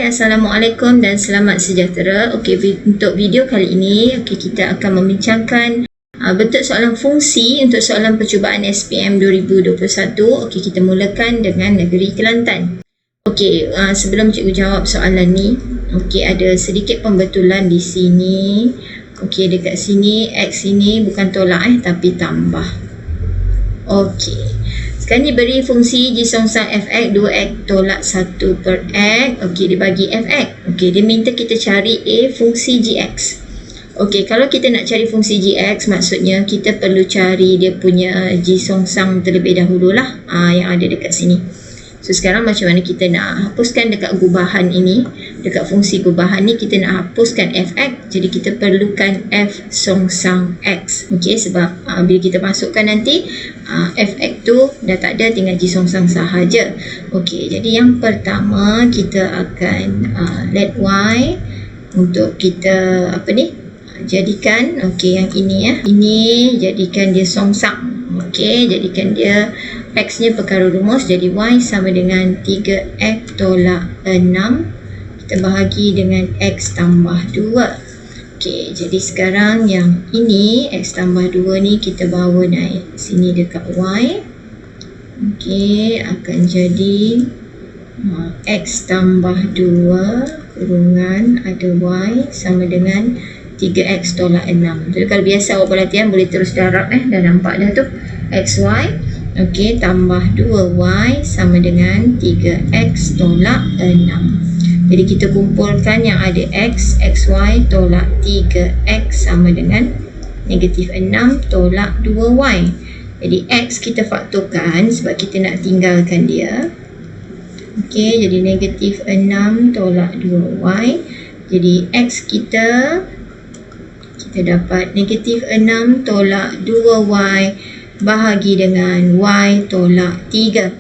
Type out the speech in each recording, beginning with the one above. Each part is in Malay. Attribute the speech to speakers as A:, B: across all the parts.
A: Assalamualaikum dan selamat sejahtera. Untuk video kali ini, kita akan membincangkan bentuk soalan fungsi untuk soalan percubaan SPM 2021. Kita mulakan dengan negeri Kelantan. Sebelum cikgu jawab soalan ni, ada sedikit pembetulan di sini. Dekat sini X ini bukan tolak tapi tambah. Sekarang ni beri fungsi G songsang fx 2x tolak 1 per x. Dia bagi fx. Dia minta kita cari A fungsi gx. Kalau kita nak cari fungsi gx, maksudnya kita perlu cari dia punya G songsang terlebih dahulu lah, yang ada dekat sini. So sekarang macam mana kita nak hapuskan dekat gubahan ini, dekat fungsi gubahan ni kita nak hapuskan fx. Jadi kita perlukan f songsang x. Sebab bila kita masukkan nanti fx tu dah tak ada, tinggal G songsang sahaja. Jadi yang pertama kita akan let y untuk kita jadikan yang ini ini jadikan dia songsang. Jadikan dia x nya perkara rumus, jadi y sama dengan 3x tolak 6 kita bahagi dengan x tambah 2. Jadi sekarang yang ini x tambah 2 ni kita bawa naik sini dekat y. Akan jadi x tambah 2 kurungan ada y sama dengan 3x tolak 6. Jadi kalau biasa awak perhatian boleh terus darab dah nampak dah tu xy. Tambah 2y sama dengan 3x tolak 6. Jadi kita kumpulkan yang ada x, xy tolak 3x sama dengan negatif 6 tolak 2y. Jadi x kita faktorkan sebab kita nak tinggalkan dia. Jadi negatif 6 tolak 2y. Jadi x kita dapat negatif 6 tolak 2y bahagi dengan y tolak 3.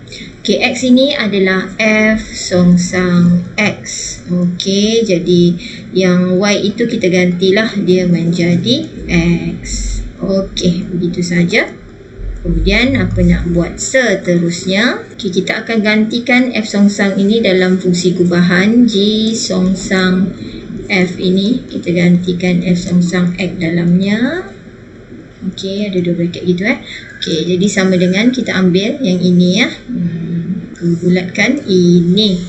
A: X ini adalah f songsang x. Jadi yang y itu kita gantilah dia menjadi x. Begitu saja. Kemudian apa nak buat seterusnya? Kita akan gantikan f songsang ini dalam fungsi gubahan G songsang f ini. Kita gantikan f songsang x dalamnya. Ada dua bracket gitu jadi sama dengan kita ambil yang ini bulatkan ini.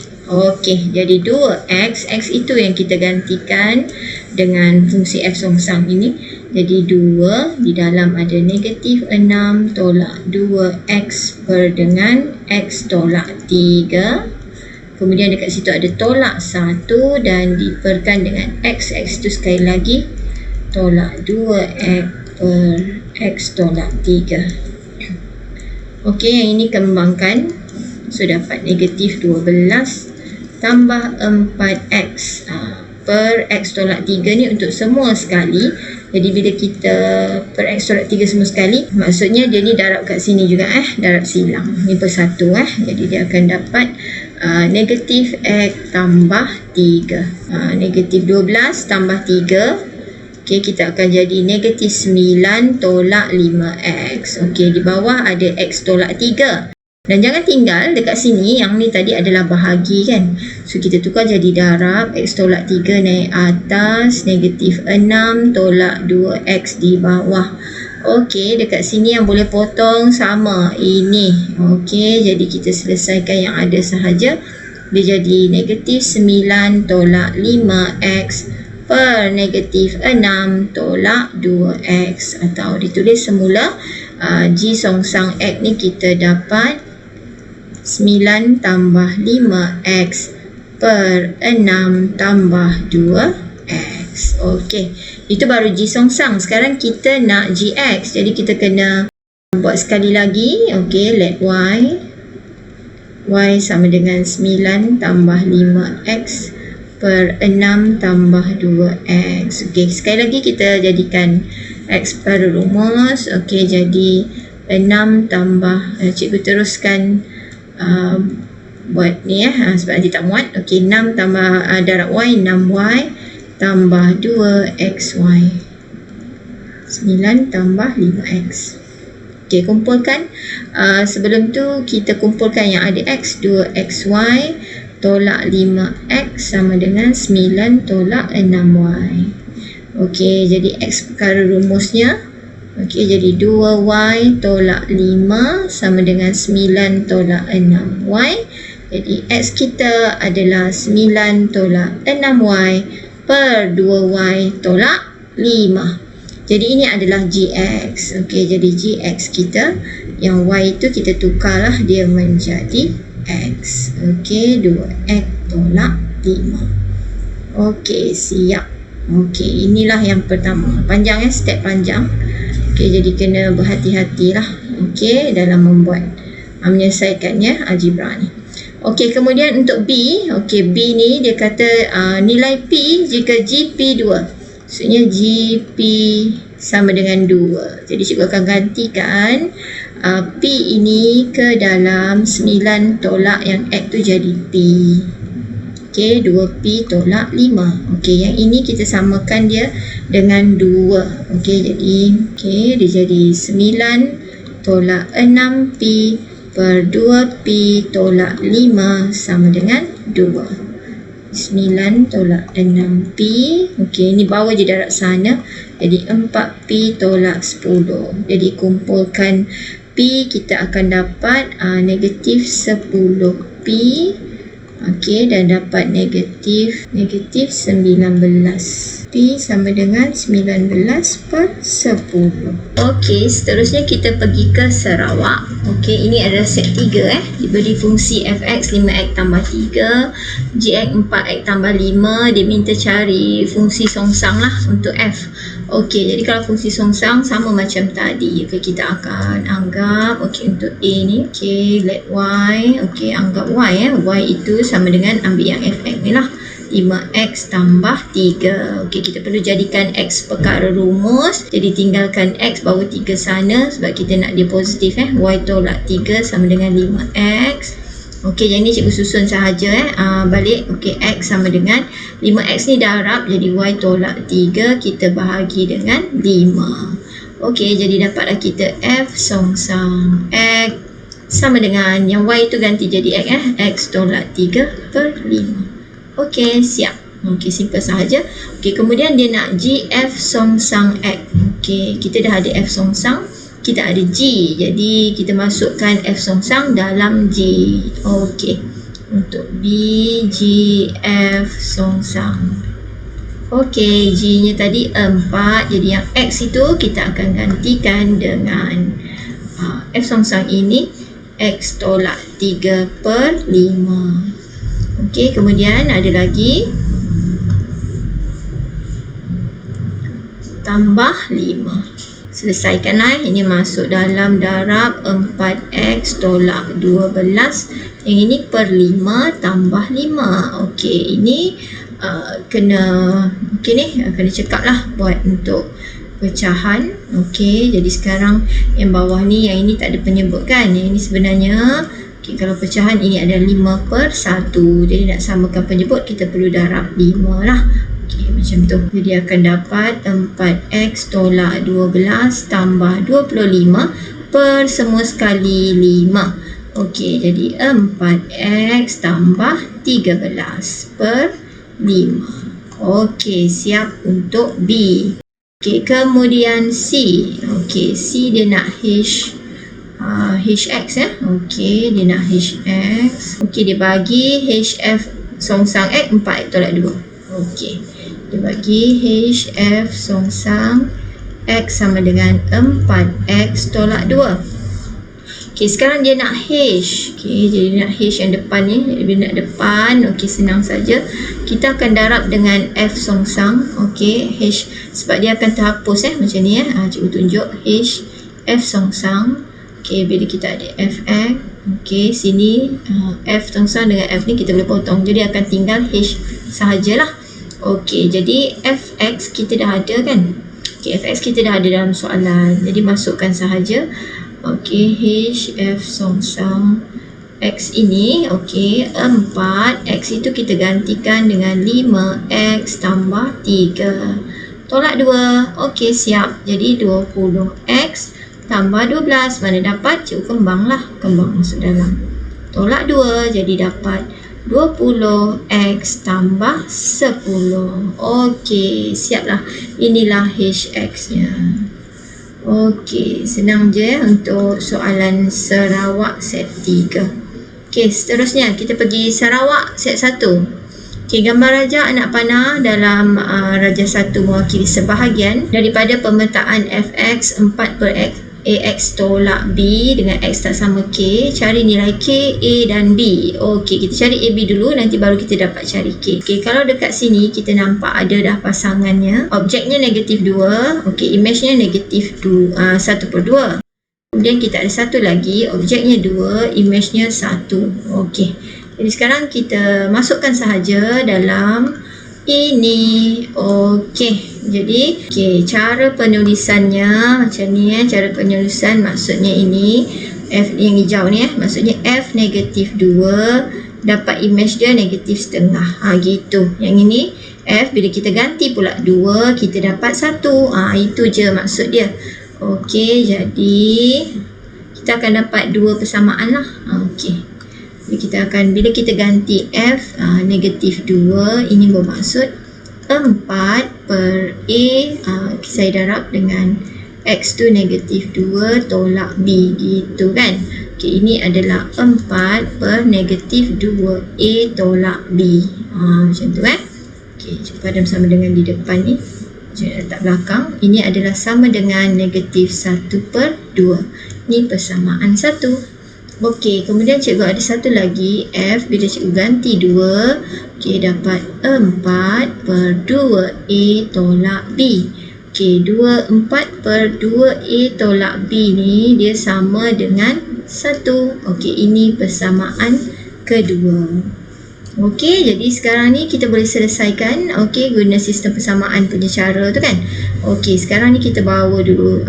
A: Jadi 2x, x itu yang kita gantikan dengan fungsi f songsang ini. Jadi 2 di dalam ada negatif 6 tolak 2x per dengan x tolak 3. Kemudian dekat situ ada tolak 1 dan diperkan dengan x. X itu sekali lagi tolak 2x per x tolak 3. Yang ini kembangkan. So dapat negatif 12 tambah 4x per x tolak 3 ni untuk semua sekali. Jadi bila kita per x tolak 3 semua sekali, maksudnya dia ni darab kat sini juga darab silang. Ni per 1 jadi dia akan dapat negatif x tambah 3. Negatif 12 tambah 3. Kita akan jadi negatif 9 tolak 5x. Di bawah ada x tolak 3. Dan jangan tinggal dekat sini, yang ni tadi adalah bahagi kan. So kita tukar jadi darab, x tolak 3 naik atas, negatif 6 tolak 2x di bawah. Dekat sini yang boleh potong sama ini. Jadi kita selesaikan yang ada sahaja. Dia jadi negatif 9 tolak 5x per negatif 6 tolak 2x. Atau ditulis semula G songsang x ni kita dapat 9 tambah 5x per 6 tambah 2x. Itu baru G songsang. Sekarang kita nak gx. Jadi kita kena buat sekali lagi. Let y sama dengan 9 tambah 5x per 6 tambah 2x. Sekali lagi kita jadikan x per rumus. Jadi 6 tambah cikgu teruskan buat ni sebab nanti tak muat. 6 tambah darab y 6y tambah 2xy. 9 tambah 5x. kumpulkan. Sebelum tu kita kumpulkan yang ada x, 2xy tolak 5x sama dengan 9 tolak 6y. Okey, jadi x perkara rumusnya. Okey, jadi 2y tolak 5 sama dengan 9 tolak 6y. Jadi x kita adalah 9 tolak 6y per 2y tolak 5. Jadi ini adalah gx. Okey, jadi gx kita yang y itu kita tukarlah dia menjadi x. Okey, 2x tolak 5. Okey, siap. Okey, inilah yang pertama. Panjang ya, step panjang. Okey, jadi kena berhati-hatilah. Okey, dalam membuat menyelesaikannya algebra ni. Okey, kemudian untuk B. Okey, B ni dia kata nilai P jika GP 2. Maksudnya GP sama dengan 2. Jadi cikgu akan gantikan P ini ke dalam 9 tolak yang X tu jadi P. Okey, 2P tolak 5. Okey, yang ini kita samakan dia dengan 2. Okey, dia jadi 9 tolak 6P per 2P tolak 5 sama dengan 2. 9 tolak 6P. Okey, ini bawa je darab sana. Jadi 4P tolak 10. Jadi kumpulkan P, kita akan dapat negatif 10P. Okey, dan dapat negatif 19. P sama dengan 19 per 10. Okey, seterusnya kita pergi ke Sarawak. Okey, ini adalah set 3 diberi fungsi fx 5x tambah 3, gx 4x tambah 5. Dia minta cari fungsi songsang lah untuk f. Okey, jadi kalau fungsi songsang sama macam tadi. Okey, kita akan anggap untuk a ni. Okey, let y. Okey, anggap y y itu sama dengan ambil yang fx ni lah. 5x tambah 3. Okey, kita perlu jadikan x perkara rumus. Jadi tinggalkan x, bawa 3 sana sebab kita nak dia positif y tolak 3 sama dengan 5x. Okey, yang ni cikgu susun sahaja balik. Okey, x sama dengan 5x ni darab, jadi y tolak 3 kita bahagi dengan 5. Okey, jadi dapatlah kita f songsang x sama dengan yang y tu ganti jadi x x tolak 3 per 5. Okey, siap. Okey, simple sahaja. Okey, kemudian dia nak gf songsang x. Okey, kita dah ada f songsang, kita ada g. Jadi kita masukkan f songsang dalam g. Okey. Untuk b, g, f songsang. Okey, g-nya tadi 4. Jadi yang x itu kita akan gantikan dengan f songsang ini x tolak 3 per 5. Okey, kemudian ada lagi tambah 5. Selesaikanlah, ini masuk dalam darab 4x tolak 12. Yang ini per 5 tambah 5. Okey, ini kena cekap lah buat untuk pecahan. Okey, jadi sekarang yang bawah ni, yang ini tak ada penyebut kan. Yang ini sebenarnya kalau pecahan ini ada 5 per 1. Jadi nak samakan penyebut, kita perlu darab 5 lah. Okey, macam tu. Jadi akan dapat 4x tolak 12 tambah 25 per semua sekali 5. Okey, jadi 4x tambah 13 per 5. Okey, siap untuk B. Okey, kemudian C. Okey, C dia nak hx Okey, dia nak hx. Okey, dia bagi hf songsang x 4x tolak 2. Okey, dia bagi hf songsang x sama dengan 4x tolak 2. Okey, sekarang dia nak h. Okey, jadi dia nak h yang depan ni. Dia nak depan. Okey, senang saja. Kita akan darab dengan f songsang. Okey, h sebab dia akan terhapus macam ni cikgu tunjuk h f songsang. Okey, bila kita ada fx. Okey, sini f songsang dengan f ni kita boleh potong. Jadi akan tinggal h sahajalah. Okey, jadi fx kita dah ada kan. Okey, fx kita dah ada dalam soalan. Jadi masukkan sahaja. Okey, h f songsang x ini. Okey, 4. X itu kita gantikan dengan 5x tambah 3 tolak 2. Okey, siap. Jadi 20x tambah 12. Mana dapat? Cikgu kembang lah. Kembang masuk dalam. Tolak 2. Jadi dapat 20x tambah 10. Okey, siaplah. Inilah HX nya. Okey, senang je untuk soalan Sarawak set 3. Okey, seterusnya kita pergi Sarawak set 1. Okey, gambar raja anak panah dalam raja 1 mewakili sebahagian daripada pemetaan fx 4 per x ax tolak b dengan x tak sama k. Cari nilai k, a dan b. Okey, kita cari a, b dulu, nanti baru kita dapat cari k. Okey, kalau dekat sini kita nampak ada dah pasangannya. Objeknya negatif 2. Okey, image-nya negatif 1 per 2. Kemudian kita ada satu lagi, objeknya 2, image-nya 1. Okey, jadi sekarang kita masukkan sahaja dalam ini. Okey, jadi cara penulisannya macam ni cara penulisan maksudnya ini f yang hijau ni maksudnya f negatif 2 dapat image dia negatif setengah. Gitu. Yang ini f bila kita ganti pula 2 kita dapat 1. Itu je maksud dia. Okey, jadi kita akan dapat dua persamaan lah. Okey. Jadi kita akan bila kita ganti f negatif 2 ini bermaksud 4 per A saya darab dengan X tu negatif 2 tolak B gitu kan. Okey, ini adalah 4 per negatif 2A tolak B. Macam tu kan. Okey, padam sama dengan di depan ni. Saya letak belakang. Ini adalah sama dengan negatif 1 per 2. Ni persamaan 1. Okey, kemudian cikgu ada satu lagi F bila cikgu ganti 2. Okey, dapat 4 per 2A tolak B. Okey, 4 per 2A tolak B ni dia sama dengan 1. Okey, ini persamaan kedua. Okey, jadi sekarang ni kita boleh selesaikan guna sistem persamaan punya cara tu kan. Okey, sekarang ni kita bawa dulu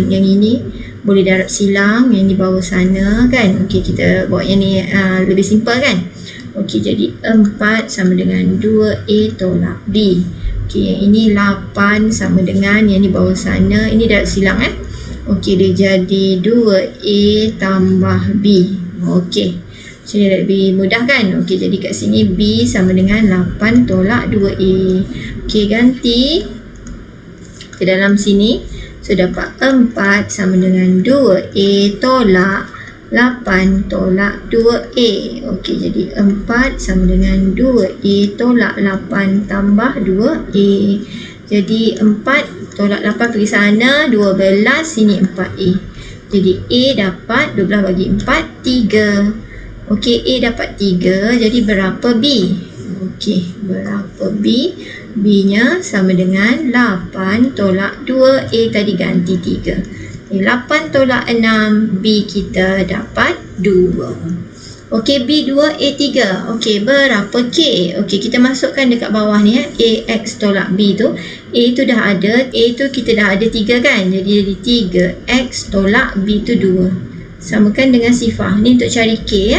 A: yang ini boleh darab silang, yang di bawah sana kan. Okey, kita buat yang ni lebih simple kan. Okey, jadi 4 sama dengan 2A tolak B. Okey, yang ini 8 sama dengan yang di bawah sana. Ini darab silang Okey, dia jadi 2A tambah B. Okey, jadi lebih mudah kan. Okey, jadi kat sini B sama dengan 8 tolak 2A. Okey, ganti ke dalam sini. So, dapat 4 sama dengan 2A tolak 8 tolak 2A. Okey, jadi 4 sama dengan 2A tolak 8 tambah 2A. Jadi 4 tolak 8 pergi sana, 12, sini 4A. Jadi A dapat 12 bagi 4, 3. Okey, A dapat 3, jadi berapa B? Okey, berapa B? B-nya sama dengan 8 tolak 2, A tadi ganti 3. 8 tolak 6, B kita dapat 2. Okey, B 2, A 3. Okey, berapa K? Okey, kita masukkan dekat bawah ni AX tolak B tu. A tu dah ada, A tu kita dah ada 3 kan. Jadi 3X tolak B tu 2. Samakan dengan sifar. Ni untuk cari K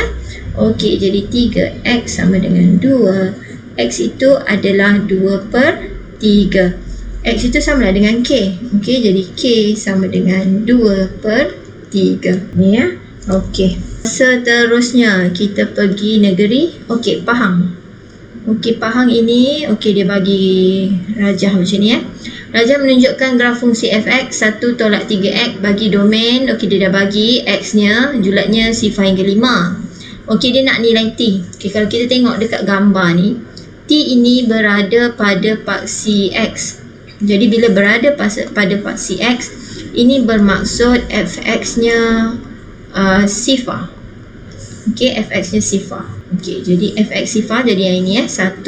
A: Okey, jadi 3X sama dengan 2. X itu adalah 2 per 3. X itu sama dengan K. Okey, jadi K sama dengan 2 per 3. Ni Okey. Seterusnya kita pergi negeri Pahang. Okey, Pahang ini dia bagi rajah macam ni Rajah menunjukkan graf fungsi fx 1 tolak 3x bagi domain. Okey, dia dah bagi x-nya, julatnya sifar hingga 5. Okey, dia nak nilai t. Okey, kalau kita tengok dekat gambar ni, t ini berada pada paksi x. Jadi bila berada pada paksi x, ini bermaksud fx-nya sifar. Okey, fx-nya sifar. Okey, jadi fx sifar jadi yang ini 1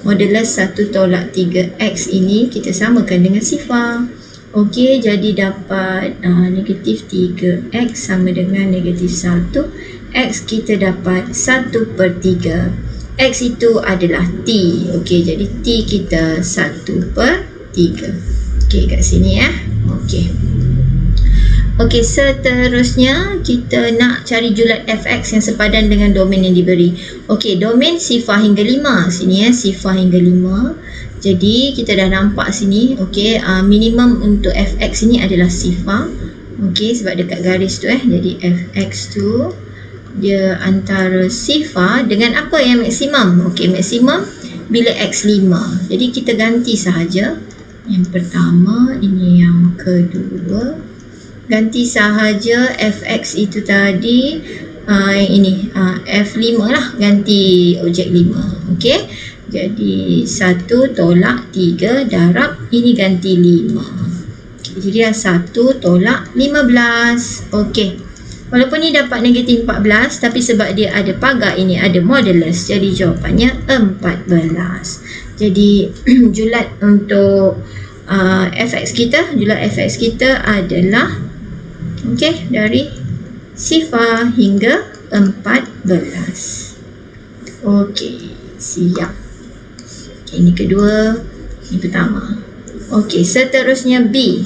A: modulus 1 tolak 3x ini kita samakan dengan sifar. Okey, jadi dapat negatif 3x sama dengan negatif 1. X kita dapat 1 per 3. X itu adalah T. Okey, jadi T kita 1 per 3. Okey, kat sini Okey. Okey, seterusnya kita nak cari julat fx yang sepadan dengan domain yang diberi. Okey, domain sifar hingga 5. Sini sifar hingga 5. Jadi kita dah nampak sini. Okey, minimum untuk fx ini adalah sifar. Okey, sebab dekat garis tu jadi fx tu dia antara sifar dengan apa yang maksimum. Okey, maksimum bila X 5. Jadi kita ganti sahaja. Yang pertama, ini yang kedua. Ganti sahaja fx itu tadi. Yang ini F5 lah, ganti objek 5. Okey. Jadi 1 tolak 3 darab ini ganti 5. Jadi dah 1 tolak 15. Okey. Walaupun ni dapat negatif 14, tapi sebab dia ada pagar, ini ada modulus, jadi jawapannya 14. Jadi julat untuk fx kita, julat fx kita adalah okey, dari sifar hingga 14. Okey, siap. Okey, ini kedua, ini pertama. Okey, seterusnya B.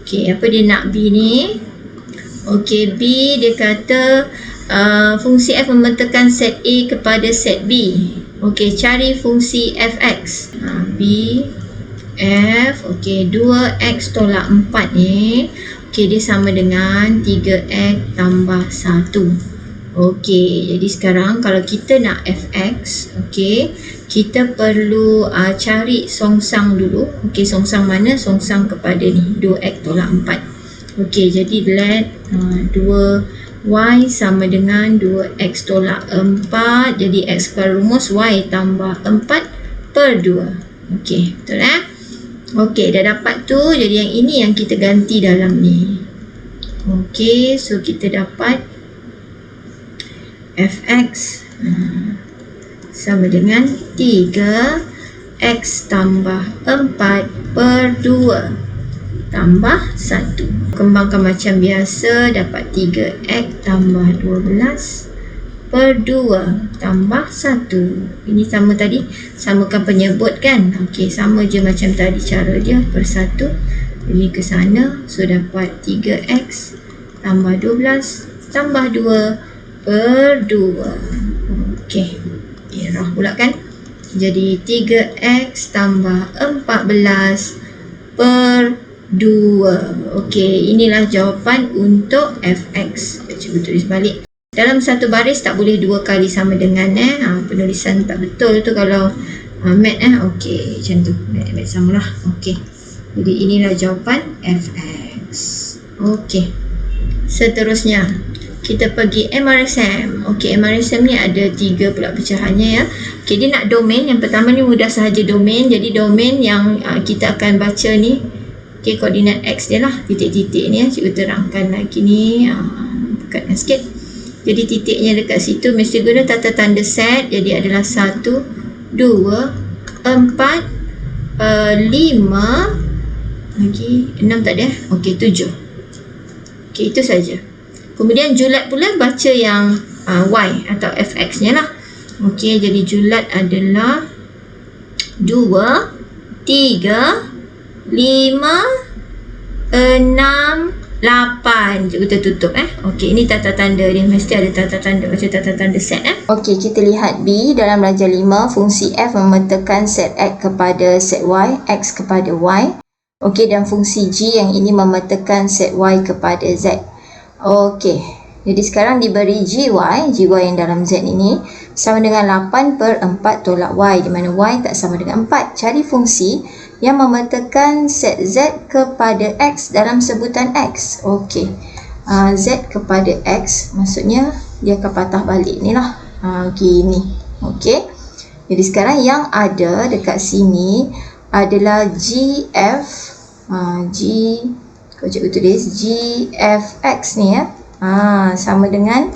A: Okey, apa dia nak B ni? Okey, B dia kata fungsi f memetakan set A kepada set B. Okey, cari fungsi fx. B f, okey, 2x tolak 4 ni. Okey, dia sama dengan 3x tambah 1. Okey, jadi sekarang kalau kita nak fx, okey, kita perlu cari songsang dulu. Okey, songsang mana? Songsang kepada ni, 2x tolak 4. Okey, jadi let 2y sama dengan 2x tolak 4. Jadi x keluar rumus, y tambah 4 per 2. Okey, betul Okey, dah dapat tu. Jadi yang ini yang kita ganti dalam ni. Okey, so kita dapat fx sama dengan 3x tambah 4 per 2 tambah 1. Kembangkan macam biasa, dapat 3x tambah 12 per 2 tambah 1. Ini sama tadi, samakan penyebut kan. Okey, sama je macam tadi cara dia, per 1. Ini ke sana, so dapat 3x tambah 12 tambah 2 per 2. Okey, merah pula kan. Jadi 3x tambah 14 per 2. Okey, inilah jawapan untuk fx. Cuba tulis balik. Dalam satu baris tak boleh dua kali sama dengan penulisan tak betul tu kalau mat okey, macam tu. Mat samalah. Okey. Jadi inilah jawapan fx. Okey. Seterusnya kita pergi MRSM. Okey, MRSM ni ada 3 pula pecahannya ya. Okey, dia nak domain. Yang pertama ni mudah sahaja domain. Jadi domain yang kita akan baca ni, okey, koordinat x dia lah, titik-titik ni ya. Cikgu terangkan lagi ni, dekatkan sikit. Jadi titiknya dekat situ mesti guna tata tanda set. Jadi adalah 1, 2, 4, 5, lagi 6 tak ada. Okey, 7. Okey, itu saja. Kemudian julat pula baca yang y atau fx nya lah. Okey, jadi julat adalah 2, 3, 5, 6, 8. Cikgu tertutup Okey, ini tata tanda dia. Mesti ada tata tanda, macam tata tanda set Okey, kita lihat B dalam belajar 5. Fungsi f memetakan set x kepada set y, x kepada y. Okey, dan fungsi g yang ini memetakan set y kepada z. Okey, jadi sekarang diberi gy yang dalam z ini sama dengan 8 per 4 tolak y, di mana y tak sama dengan 4. Cari fungsi yang memetakan set z kepada x dalam sebutan x. Okey, z kepada x maksudnya dia akan patah balik ni lah, gini. Okey, jadi sekarang yang ada dekat sini adalah gf, kalau cikgu tulis gfx ni ya, sama dengan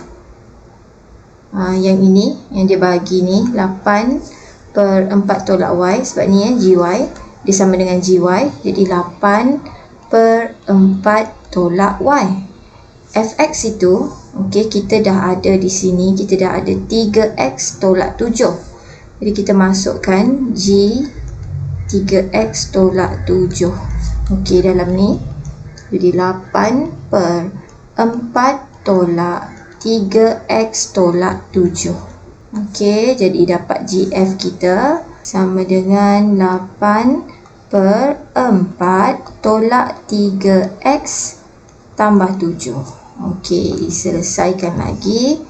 A: yang ini, yang dia bagi ni 8 per 4 tolak y, sebab ni ya gy, dia sama dengan gy, jadi 8 per 4 tolak y. Fx itu, okey, kita dah ada di sini, kita dah ada 3x tolak 7. Jadi kita masukkan g 3x tolak 7. Okey, dalam ni jadi 8 per 4 tolak 3x tolak 7. Okey, jadi dapat gf kita sama dengan 8 per 4 tolak 3x tambah 7. Okey, diselesaikan lagi.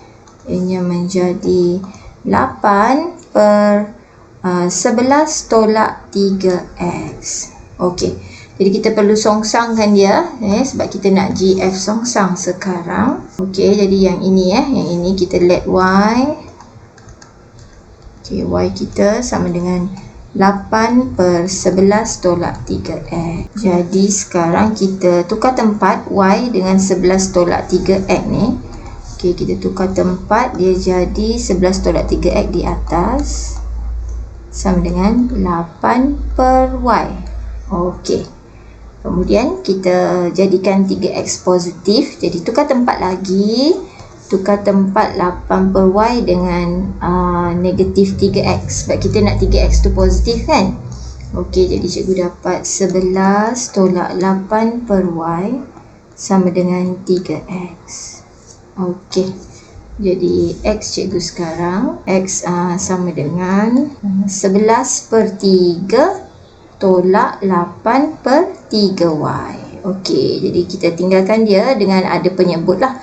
A: Ianya menjadi 8 per 11 tolak 3x. Okey. Jadi kita perlu songsangkan dia sebab kita nak GF songsang sekarang. Okey, jadi yang ini yang ini kita let y. Okey, y kita sama dengan 8 per 11 tolak 3x. Jadi sekarang kita tukar tempat y dengan 11 tolak 3x ni. Okey, kita tukar tempat, dia jadi 11 tolak 3x di atas sama dengan 8 per y. Okey. Kemudian kita jadikan 3x positif. Jadi tukar tempat lagi. Tukar tempat 8 per y dengan negatif 3x. Sebab kita nak 3x tu positif kan. Okey, jadi cikgu dapat 11 tolak 8 per y sama dengan 3x. Okey. Jadi x cikgu sekarang x sama dengan 11 per 3 tolak 8 per 3y. Okey, jadi kita tinggalkan dia dengan ada penyebut lah.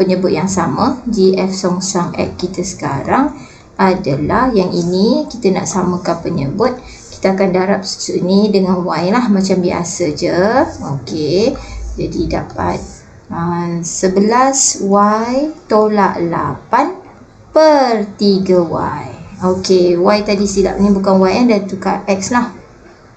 A: Penyebut yang sama. GF songsang x kita sekarang adalah yang ini. Kita nak samakan penyebut. Kita akan darab sini dengan y lah macam biasa je. Okey, jadi dapat 11y tolak 8 per 3y. Okey, y tadi silap ni bukan y dah tukar x lah.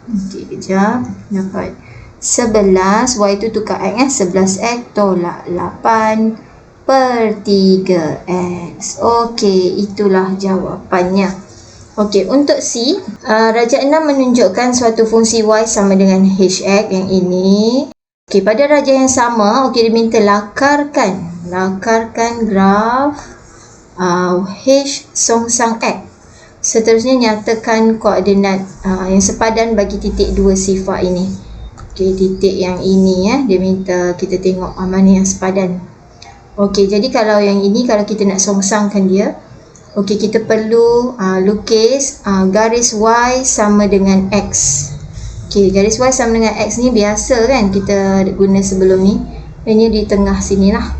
A: Okey, kejap. Dapat 11, y tu tukar x 11x tolak 8 per 3x. Okey, itulah jawapannya. Okey, untuk C, Raja 6 menunjukkan suatu fungsi y sama dengan hx yang ini. Okey, pada raja yang sama, okey, dia minta lakarkan graf h songsang x. Seterusnya nyatakan koordinat yang sepadan bagi titik dua sifar ini. Okey, titik yang ini dia minta kita tengok mana yang sepadan. Okey, jadi kalau yang ini, kalau kita nak songsangkan dia, okey, kita perlu lukis garis y sama dengan x. Okey, garis y sama dengan x ni biasa kan kita guna sebelum ni. Ini di tengah sini lah.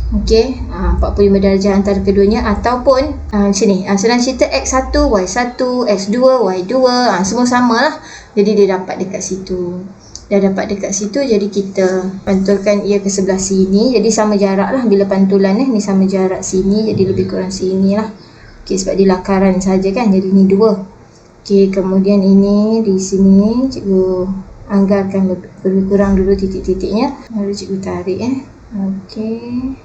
A: Okey, 45 darjah antara keduanya ataupun sini. Senang cerita x1, y1, x2, y2, semua sama lah. Jadi dia dapat dekat situ. Dah dapat dekat situ, jadi kita pantulkan ia ke sebelah sini. Jadi sama jarak lah bila pantulan ni sama jarak sini, jadi lebih kurang sini lah. Okey, sebab dia lakaran saja kan, jadi ni 2. Okey, kemudian ini di sini cikgu anggarkan lebih kurang dulu titik-titiknya. Lalu cikgu tarik Okey.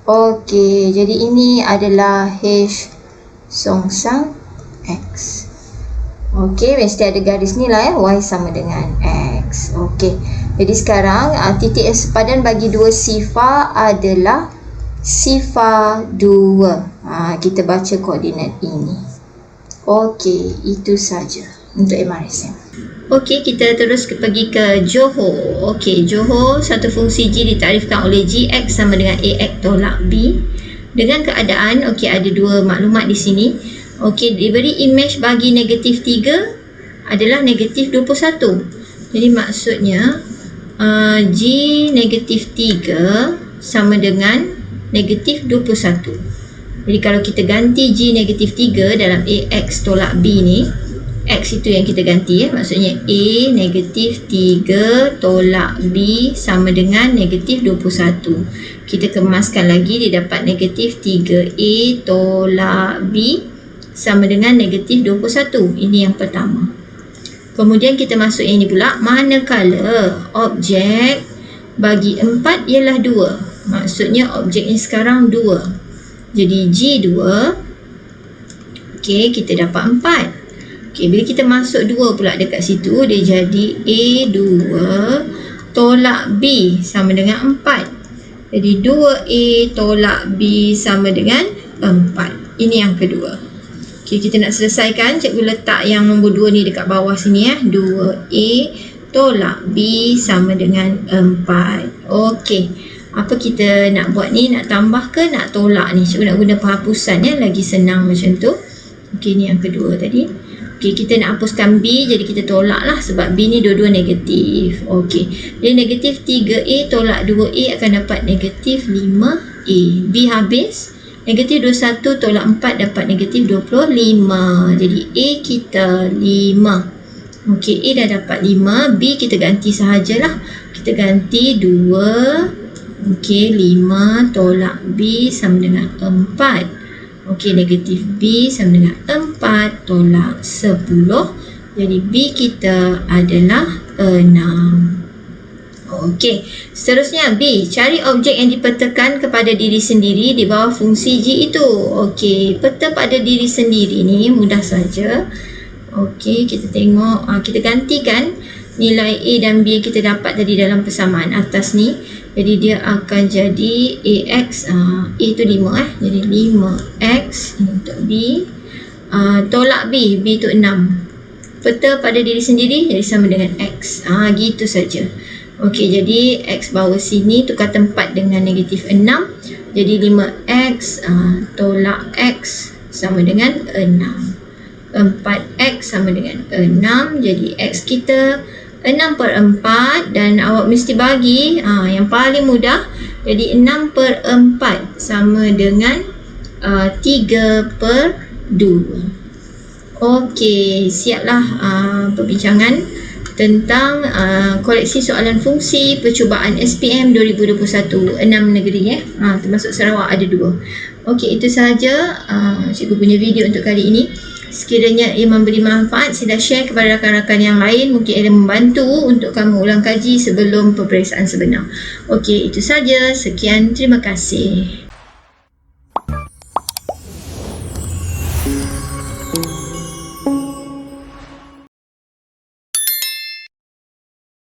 A: Okey, jadi ini adalah h songsang x. Okey, mesti ada garis ni lah y sama dengan x. Okey. Jadi sekarang titik yang sepadan bagi dua sifar adalah sifar 2. Kita baca koordinat ini. Okey, itu saja untuk MRSM. Okey, kita terus pergi ke Johor. Okey, Johor, satu fungsi g ditarifkan oleh gx sama dengan ax tolak b. Dengan keadaan, okey, ada dua maklumat di sini. Okey, diberi imej bagi negatif 3 adalah negatif 21. Jadi maksudnya g negatif 3 sama dengan negatif 21. Jadi kalau kita ganti g negatif 3 dalam ax tolak b ni, x itu yang kita ganti maksudnya a negatif 3 tolak b sama dengan negatif 21. Kita kemaskan lagi, dia dapat negatif 3a tolak b sama dengan negatif 21. Ini yang pertama. Kemudian kita masuk yang ini pula, manakala objek bagi 4 ialah 2. Maksudnya objek ni sekarang 2. Jadi G2, okey, kita dapat 4. Okey, bila kita masuk 2 pula dekat situ, dia jadi A2 tolak B sama dengan 4. Jadi 2A tolak B sama dengan 4. Ini yang kedua. Okey, kita nak selesaikan. Cikgu letak yang nombor 2 ni dekat bawah sini 2A tolak B sama dengan 4. Okey. Apa kita nak buat ni? Nak tambah ke nak tolak ni? Cikgu nak guna penghapusan lagi senang macam tu. Okey, ni yang kedua tadi. Okey, kita nak hapuskan B, jadi kita tolak lah sebab B ni dua-dua negatif. Okey, jadi negatif 3A tolak 2A akan dapat negatif 5A. B habis. Negatif 21 tolak 4 dapat negatif 25. Jadi A kita 5. Okey, A dah dapat 5. B kita ganti sahajalah. Kita ganti 2. Okey, 5 tolak B sama dengan 4. Okey, negatif B sama dengan 4 tolak 10. Jadi B kita adalah 6. Okey, seterusnya B. Cari objek yang dipetakan kepada diri sendiri di bawah fungsi G itu. Okey, peta pada diri sendiri ni mudah saja. Okey, kita tengok, kita gantikan nilai A dan B kita dapat tadi dalam persamaan atas ni. Jadi dia akan jadi AX, A itu 5 jadi 5X untuk B, tolak B itu 6. Peta pada diri sendiri jadi sama dengan X, gitu saja. Okey, jadi X bawah sini tukar tempat dengan negatif 6. Jadi 5X tolak X sama dengan 6. 4X sama dengan 6. Jadi X kita 6/4 dan awak mesti bagi yang paling mudah. Jadi 6/4 sama dengan 3/2. Okey, siaplah perbincangan tentang koleksi soalan fungsi percubaan SPM 2021 6 negeri termasuk Sarawak ada 2. Okey, itu sahaja cikgu punya video untuk kali ini. Sekiranya ia memberi manfaat, sila share kepada rakan-rakan yang lain. Mungkin ia membantu untuk kamu ulang kaji sebelum peperiksaan sebenar. Okey, itu saja. Sekian, terima kasih.